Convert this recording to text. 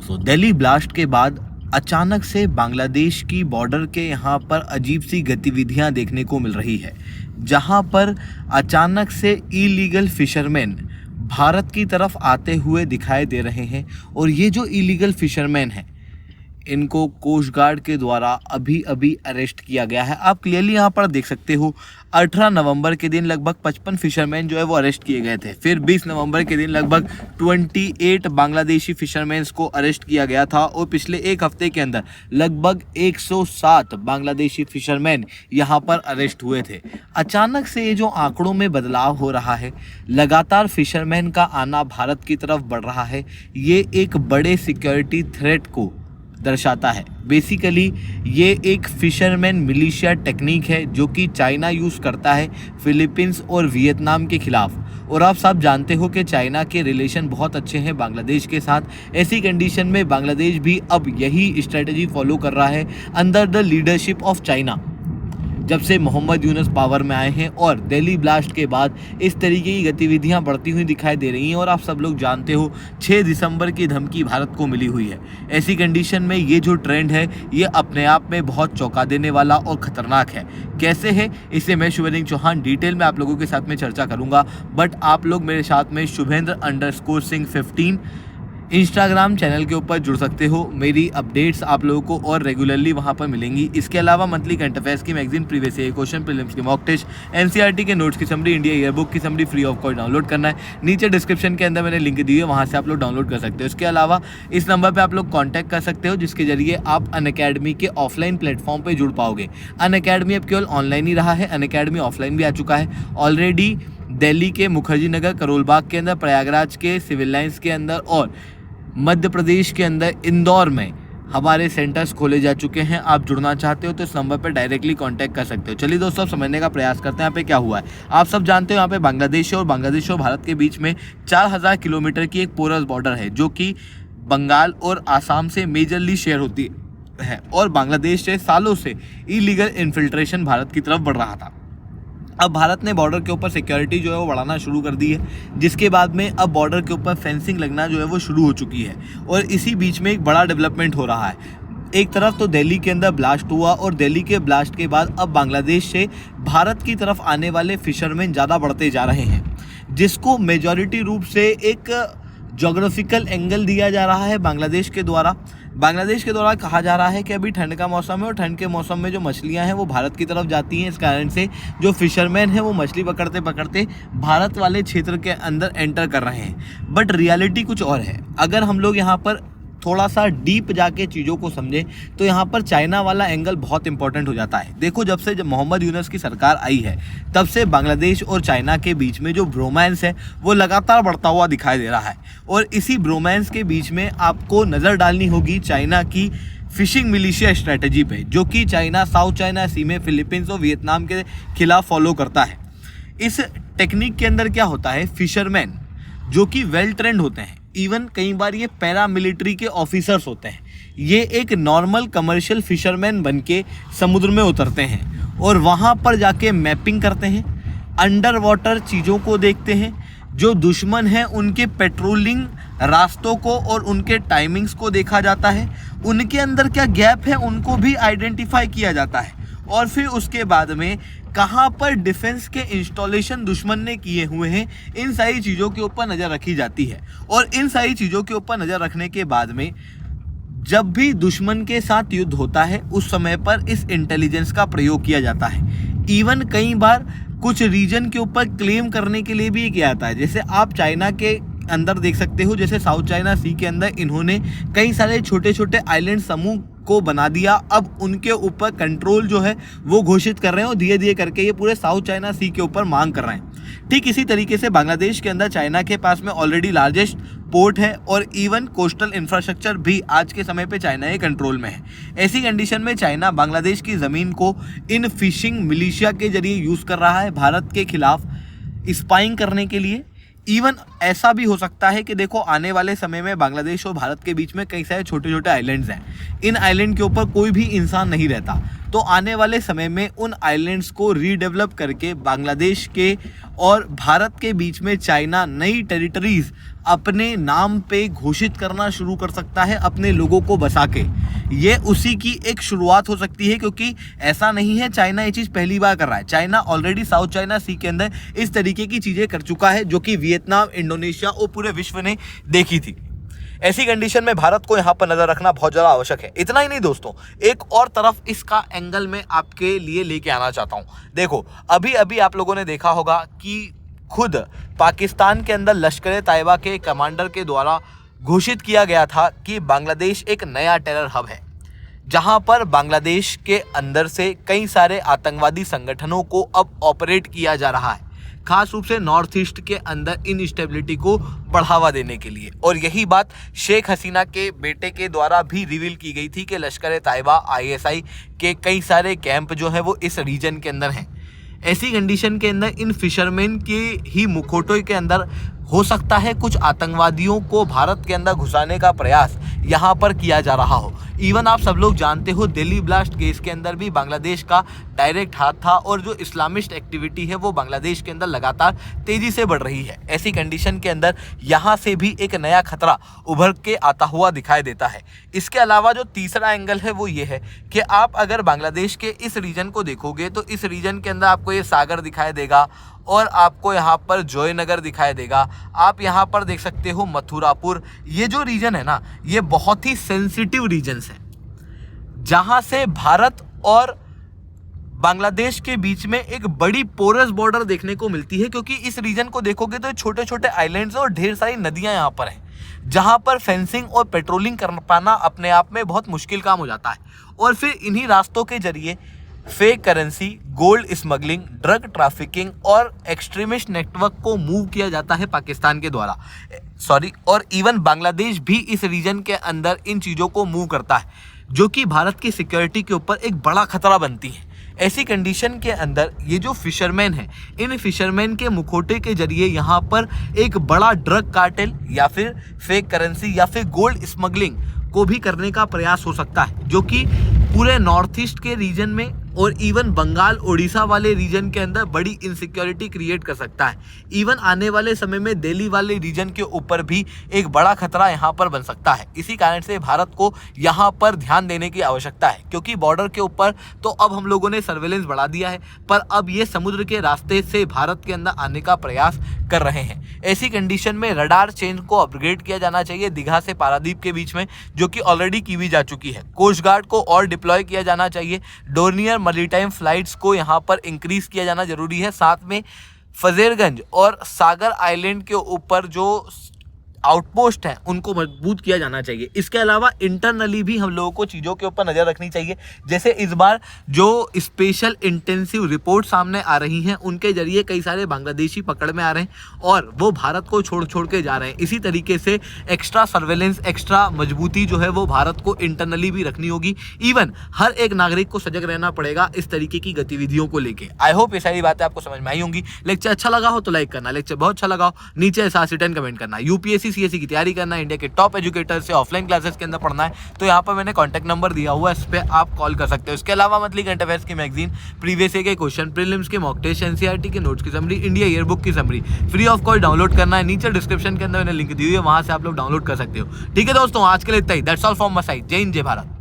दोस्तों, दिल्ली ब्लास्ट के बाद अचानक से बांग्लादेश की बॉर्डर के यहाँ पर अजीब सी गतिविधियाँ देखने को मिल रही है, जहाँ पर अचानक से इलीगल फिशरमैन भारत की तरफ आते हुए दिखाई दे रहे हैं। और ये जो इलीगल फिशरमैन हैं, इनको कोस्ट गार्ड के द्वारा अभी अभी अरेस्ट किया गया है। आप क्लियरली यहाँ पर देख सकते हो, 18 नवंबर के दिन लगभग 55 फिशरमैन जो है वो अरेस्ट किए गए थे। फिर 20 नवंबर के दिन लगभग 28 बांग्लादेशी फिशरमैन्स को अरेस्ट किया गया था। और पिछले एक हफ्ते के अंदर लगभग 107 बांग्लादेशी फिशरमैन यहाँ पर अरेस्ट हुए थे। अचानक से ये जो आंकड़ों में बदलाव हो रहा है, लगातार फिशरमैन का आना भारत की तरफ बढ़ रहा है, ये एक बड़े सिक्योरिटी थ्रेट को दर्शाता है। बेसिकली ये एक फिशरमैन मिलिशिया टेक्निक है जो कि चाइना यूज़ करता है फिलीपींस और वियतनाम के खिलाफ। और आप सब जानते हो कि चाइना के रिलेशन बहुत अच्छे हैं बांग्लादेश के साथ। ऐसी कंडीशन में बांग्लादेश भी अब यही स्ट्रेटजी फॉलो कर रहा है under the leadership of China, जब से मोहम्मद यूनुस पावर में आए हैं। और दिल्ली ब्लास्ट के बाद इस तरीके की गतिविधियां बढ़ती हुई दिखाई दे रही हैं। और आप सब लोग जानते हो 6 दिसंबर की धमकी भारत को मिली हुई है। ऐसी कंडीशन में ये जो ट्रेंड है, ये अपने आप में बहुत चौंका देने वाला और ख़तरनाक है। कैसे है, इसे मैं शुभेंद्र चौहान डिटेल में आप लोगों के साथ में चर्चा करूँगा। बट आप लोग मेरे साथ में शुभेंद्र_सिंह15 इंस्टाग्राम चैनल के ऊपर जुड़ सकते हो। मेरी अपडेट्स आप लोगों को और रेगुलरली वहां पर मिलेंगी। इसके अलावा मंथली करंट अफेयर्स की magazine, previous year question, prelims के मॉक टेस्ट, एनसीईआरटी के नोट्स की समरी, इंडिया ईयर बुक की summary free of cost download करना है। नीचे डिस्क्रिप्शन के अंदर मैंने लिंक दी है, वहाँ से आप लोग डाउनलोड कर सकते हो। इसके अलावा इस नंबर पर आप लोग कॉन्टैक्ट कर सकते हो, जिसके जरिए आप अनअकैडमी के ऑफलाइन प्लेटफॉर्म पर जुड़ पाओगे। अनअकैडमी अब केवल ऑनलाइन ही रहा है, अनअकैडमी ऑफलाइन भी आ चुका है ऑलरेडी। दिल्ली के मुखर्जी नगर, करोल बाग के अंदर, प्रयागराज के सिविल लाइन्स के अंदर और मध्य प्रदेश के अंदर इंदौर में हमारे सेंटर्स खोले जा चुके हैं। आप जुड़ना चाहते हो तो इस नंबर पर डायरेक्टली कांटेक्ट कर सकते हो। चलिए दोस्तों, अब समझने का प्रयास करते हैं यहाँ पे क्या हुआ है। आप सब जानते हो यहाँ पे बांग्लादेश और भारत के बीच में 4000 किलोमीटर की एक पोरस बॉर्डर है, जो कि बंगाल और आसाम से मेजरली शेयर होती है। और बांग्लादेश से सालों से इलीगल इन्फिल्ट्रेशन भारत की तरफ बढ़ रहा था। अब भारत ने बॉर्डर के ऊपर सिक्योरिटी जो है वो बढ़ाना शुरू कर दी है, जिसके बाद में अब बॉर्डर के ऊपर फेंसिंग लगना जो है वो शुरू हो चुकी है। और इसी बीच में एक बड़ा डेवलपमेंट हो रहा है। एक तरफ तो दिल्ली के अंदर ब्लास्ट हुआ और दिल्ली के ब्लास्ट के बाद अब बांग्लादेश से भारत की तरफ आने वाले फिशरमैन ज़्यादा बढ़ते जा रहे हैं, जिसको मेजॉरिटी रूप से एक जोग्राफिकल एंगल दिया जा रहा है बांग्लादेश के द्वारा कहा जा रहा है कि अभी ठंड का मौसम है और ठंड के मौसम में जो मछलियां हैं वो भारत की तरफ जाती हैं। इस कारण से जो फिशरमैन हैं वो मछली पकड़ते पकड़ते भारत वाले क्षेत्र के अंदर एंटर कर रहे हैं। बट रियलिटी कुछ और है। अगर हम लोग यहाँ पर थोड़ा सा डीप जाके चीज़ों को समझें तो यहाँ पर चाइना वाला एंगल बहुत इंपॉर्टेंट हो जाता है। देखो, जब मोहम्मद यूनुस की सरकार आई है, तब से बांग्लादेश और चाइना के बीच में जो ब्रोमांस है वो लगातार बढ़ता हुआ दिखाई दे रहा है। और इसी ब्रोमांस के बीच में आपको नज़र डालनी होगी चाइना की फिशिंग मिलिशिया स्ट्रैटेजी पे, जो कि चाइना साउथ चाइना सी में फिलीपींस और वियतनाम के खिलाफ फॉलो करता है। इस टेक्निक के अंदर क्या होता है, फिशरमैन जो कि वेल ट्रेंड होते हैं, इवन कई बार ये पैरामिलिट्री के ऑफिसर्स होते हैं, ये एक नॉर्मल कमर्शियल फिशरमैन बन के समुद्र में उतरते हैं और वहाँ पर जाके मैपिंग करते हैं, अंडर वाटर चीज़ों को देखते हैं, जो दुश्मन हैं उनके पेट्रोलिंग रास्तों को और उनके टाइमिंग्स को देखा जाता है, उनके अंदर क्या गैप है उनको भी आइडेंटिफाई किया जाता है। और फिर उसके बाद में कहाँ पर डिफेंस के इंस्टॉलेशन दुश्मन ने किए हुए हैं, इन सारी चीज़ों के ऊपर नज़र रखी जाती है। और इन सारी चीज़ों के ऊपर नज़र रखने के बाद में जब भी दुश्मन के साथ युद्ध होता है, उस समय पर इस इंटेलिजेंस का प्रयोग किया जाता है। इवन कई बार कुछ रीजन के ऊपर क्लेम करने के लिए भी ये किया जाता है। जैसे आप चाइना के अंदर देख सकते हो, जैसे साउथ चाइना सी के अंदर इन्होंने कई सारे छोटे छोटे आइलैंड समूह को बना दिया। अब उनके ऊपर कंट्रोल जो है वो घोषित कर रहे हैं और धीरे धीरे करके ये पूरे साउथ चाइना सी के ऊपर मांग कर रहे हैं। ठीक इसी तरीके से बांग्लादेश के अंदर चाइना के पास में ऑलरेडी लार्जेस्ट पोर्ट है और इवन कोस्टल इंफ्रास्ट्रक्चर भी आज के समय पे चाइना के कंट्रोल में है। ऐसी कंडीशन में चाइना बांग्लादेश की ज़मीन को इन फिशिंग मिलिशिया के जरिए यूज़ कर रहा है भारत के खिलाफ स्पाइंग करने के लिए। इवन ऐसा भी हो सकता है कि देखो, आने वाले समय में बांग्लादेश और भारत के बीच में कई सारे छोटे छोटे आइलैंड्स हैं। इन आइलैंड के ऊपर कोई भी इंसान नहीं रहता, तो आने वाले समय में उन आइलैंड्स को रीडेवलप करके बांग्लादेश के और भारत के बीच में चाइना नई टेरिटरीज अपने नाम पे घोषित करना शुरू कर सकता है अपने लोगों को बसा के। ये उसी की एक शुरुआत हो सकती है, क्योंकि ऐसा नहीं है चाइना ये चीज़ पहली बार कर रहा है। चाइना ऑलरेडी साउथ चाइना सी के अंदर इस तरीके की चीज़ें कर चुका है, जो कि वियतनाम, इंडोनेशिया और पूरे विश्व ने देखी थी। ऐसी कंडीशन में भारत को यहाँ पर नजर रखना बहुत ज़्यादा आवश्यक है। इतना ही नहीं दोस्तों, एक और तरफ इसका एंगल में आपके लिए लेके आना चाहता हूँ। देखो, अभी अभी आप लोगों ने देखा होगा कि खुद पाकिस्तान के अंदर लश्कर तैयबा के कमांडर के द्वारा घोषित किया गया था कि बांग्लादेश एक नया टेरर हब है, जहां पर बांग्लादेश के अंदर से कई सारे आतंकवादी संगठनों को अब ऑपरेट किया जा रहा है, खास रूप से नॉर्थ ईस्ट के अंदर इनस्टेबिलिटी को बढ़ावा देने के लिए। और यही बात शेख हसीना के बेटे के द्वारा भी रिवील की गई थी कि लश्कर तैयबा ISI के कई सारे कैंप जो है वो इस रीजन के अंदर हैं। ऐसी कंडीशन के अंदर इन फिशरमैन के ही मुखौटों के अंदर हो सकता है कुछ आतंकवादियों को भारत के अंदर घुसाने का प्रयास यहाँ पर किया जा रहा हो। इवन आप सब लोग जानते हो, दिल्ली ब्लास्ट केस के अंदर भी बांग्लादेश का डायरेक्ट हाथ था, और जो इस्लामिस्ट एक्टिविटी है वो बांग्लादेश के अंदर लगातार तेजी से बढ़ रही है। ऐसी कंडीशन के अंदर यहाँ से भी एक नया खतरा उभर के आता हुआ दिखाई देता है। इसके अलावा जो तीसरा एंगल है वो ये है कि आप अगर बांग्लादेश के इस रीजन को देखोगे तो इस रीजन के अंदर आपको ये सागर दिखाई देगा, और आपको यहाँ पर जॉयनगर दिखाई देगा। आप यहाँ पर देख सकते हो मथुरापुर। ये जो रीजन है ना, ये बहुत ही सेंसिटिव रीजन्स हैं, जहाँ से भारत और बांग्लादेश के बीच में एक बड़ी पोरस बॉर्डर देखने को मिलती है। क्योंकि इस रीजन को देखोगे तो छोटे छोटे आइलैंड्स और ढेर सारी नदियाँ यहाँ पर हैं, जहाँ पर फेंसिंग और पेट्रोलिंग कर पाना अपने आप में बहुत मुश्किल काम हो जाता है। और फिर इन्हीं रास्तों के जरिए fake currency, gold smuggling, drug trafficking और एक्सट्रीमिस्ट नेटवर्क को मूव किया जाता है पाकिस्तान के द्वारा, और इवन बांग्लादेश भी इस रीजन के अंदर इन चीज़ों को मूव करता है, जो कि भारत की सिक्योरिटी के ऊपर एक बड़ा खतरा बनती है। ऐसी कंडीशन के अंदर ये जो फिशरमैन हैं, इन फिशरमैन के मुखौटे के जरिए यहाँ पर एक बड़ा ड्रग कार्टेल या फिर फेक करेंसी या फिर गोल्ड स्मगलिंग को भी करने का प्रयास हो सकता है, जो कि पूरे नॉर्थ ईस्ट के रीजन में और इवन बंगाल ओडिशा वाले रीजन के अंदर बड़ी इनसिक्योरिटी क्रिएट कर सकता है। इवन आने वाले समय में दिल्ली वाले रीजन के ऊपर भी एक बड़ा खतरा यहाँ पर बन सकता है। इसी कारण से भारत को यहाँ पर ध्यान देने की आवश्यकता है, क्योंकि बॉर्डर के ऊपर तो अब हम लोगों ने सर्वेलेंस बढ़ा दिया है, पर अब ये समुद्र के रास्ते से भारत के अंदर आने का प्रयास कर रहे हैं। ऐसी कंडीशन में रडार चेंज को अपग्रेड किया जाना चाहिए दीघा से पारादीप के बीच में, जो कि ऑलरेडी की भी जा चुकी है। कोस्ट गार्ड को और डिप्लॉय किया जाना चाहिए। डोर्नियर मैरीटाइम फ्लाइट्स को यहाँ पर इंक्रीज किया जाना जरूरी है। साथ में फजीरगंज और सागर आइलैंड के ऊपर जो आउटपोस्ट हैं उनको मजबूत किया जाना चाहिए। इसके अलावा इंटरनली भी हम लोगों को चीज़ों के ऊपर नज़र रखनी चाहिए। जैसे इस बार जो स्पेशल इंटेंसिव रिपोर्ट सामने आ रही हैं, उनके जरिए कई सारे बांग्लादेशी पकड़ में आ रहे हैं और वो भारत को छोड़ के जा रहे हैं। इसी तरीके से एक्स्ट्रा सर्वेलेंस, एक्स्ट्रा मजबूती जो है वो भारत को इंटरनली भी रखनी होगी। इवन हर एक नागरिक को सजग रहना पड़ेगा इस तरीके की गतिविधियों को लेकर। आई होप ये सारी बातें आपको समझ में आई होंगी। लेक्चर अच्छा लगा हो तो लाइक करना, लेक्चर बहुत अच्छा लगा हो नीचे *10 कमेंट करना। यूपीएससी CSE की तैयारी करना है, इंडिया के टॉप एजुकेटर से ऑफलाइन क्लासेस के अंदर पढ़ना है, तो यहाँ पर मैंने कॉन्टैक्ट नंबर दिया हुआ है, इस पर आप कॉल कर सकते हो। इसके अलावा मंथली करंट अफेयर्स की मैगजीन, प्रीवियस ईयर के क्वेश्चन, प्रीलिम्स के मॉक टेस्ट, NCERT के नोट्स की समरी, इंडिया ईयरबुक की summary free of cost download करना है। नीचे डिस्क्रिप्शन के अंदर मैंने लिंक दी हुई है, वहां से आप लोग डाउनलोड कर सकते हो। ठीक है दोस्तों, आज के लिए इतना ही। That's all from my side. जय हिंद, जय भारत।